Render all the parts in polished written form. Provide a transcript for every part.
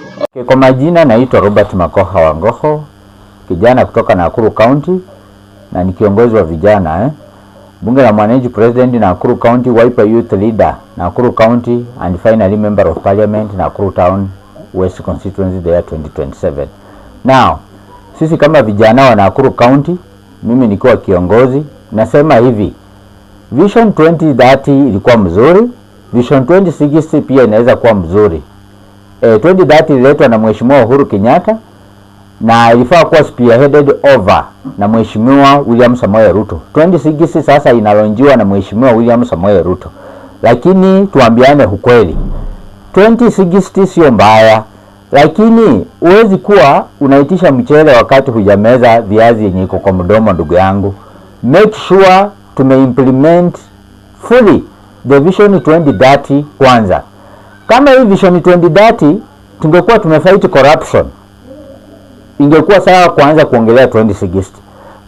Okay, kwa majina naitwa Robert Makoha Wangoho, kijana kutoka Nakuru County na ni kiongozi wa vijana Bunge la Mwananchi, President Nakuru County, Wiper Youth Leader Nakuru County, and finally Member of Parliament Nakuru Town West Constituency the year 2027. Now, sisi kama vijana wa Nakuru County, mimi nikiwa kiongozi, nasema hivi: Vision 2030 ilikuwa mzuri, Vision 2060 pia inaweza kuwa mzuri. 2030 ililetwa na Mheshimiwa Uhuru Kenyatta na ilifaa kuwa spearheaded over na Mheshimiwa William Samoei Ruto. 2060 sasa inalonjiwa na Mheshimiwa William Samoei Ruto. Lakini tuambiane ukweli, 2060 sio mbaya, lakini huwezi kuwa unaitisha mchele wakati hujameza viazi yenye iko kwa mdomo, ndugu yangu. Make sure implement fully the Vision 2030 kwanza. Kama hii Vision 2030 tungekuwa tumefight corruption, ingekuwa sawa kuanza kuongelea 2060.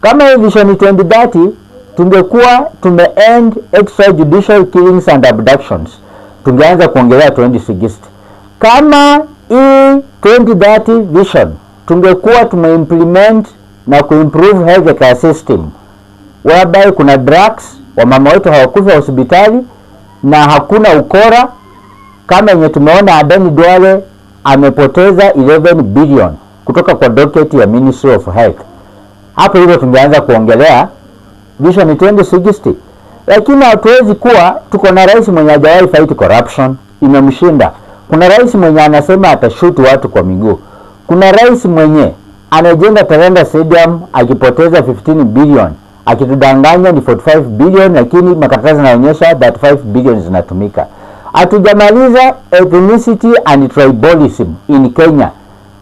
Kama hii Vision 2030 tungekuwa end extrajudicial killings and abductions, tungeanza kuongelea 2060. Kama hii 2030 vision tungekuwa implement na kuimprove healthcare system, whereby kuna drugs, wamama wetu hawakufa hospitali na hakuna ukora kama yenye tumeona Aden Duale amepoteza 11 billion kutoka kwa docket ya Ministry of Health. Hapo hivyo tungeanza kuongelea Vision 2060. Lakini hatuwezi kuwa tuko na rais mwenye hajawahi fight corruption, imemshinda. Kuna rais mwenye anasema atashuti watu kwa miguu. Kuna rais mwenye anajenga Talanta Stadium akipoteza 15 billion, akitudanganya ni 45 billion, lakini makaratasi yanaonyesha that 5 billion zinatumika. Hatujamaliza ethnicity and tribalism in Kenya.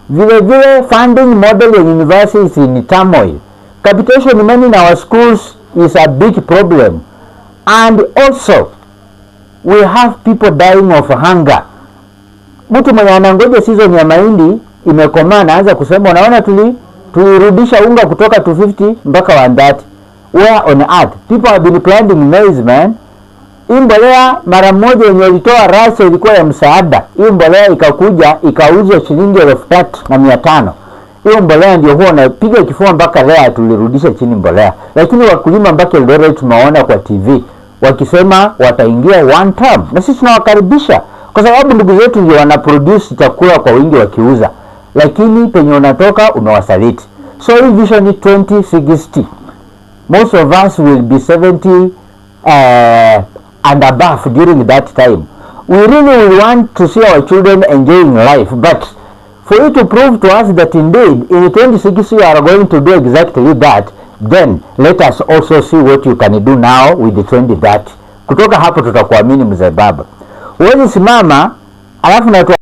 Vile funding model in universities is in turmoil. Capitation money in our schools is a big problem. And also, we have people dying of hunger. Mtu mwenye anangoja season ya mahindi imekomaa anaanza kusema unaona tulirudisha unga kutoka 250 mpaka 130. Where on earth? People have been planting maize, man. Hii mbolea mara moja yenye ilitoa rasa ilikuwa ya msaada. Hii mbolea ikakuja ikauzwa shilingi 3,500. Hiyo mbolea ndio huwa napiga kifua mpaka leo tulirudisha chini mbolea. Lakini wakulima mpaka Eldoret tunaona kwa TV wakisema wataingia one term. Na sisi tunawakaribisha kwa sababu ndugu zetu ndio wanaproduce chakula kwa wingi wakiuza. Lakini penye unatoka umewasaliti. So hii Vision 2060, most of us will be 70 and above during that time. We really want to see our children enjoying life, but for you to prove to us that indeed in 2060 you are going to do exactly that, then let us also see what you can do now with the 2030. Kutoka hapo tutakuamini mzee baba. Huwezi simama alafu na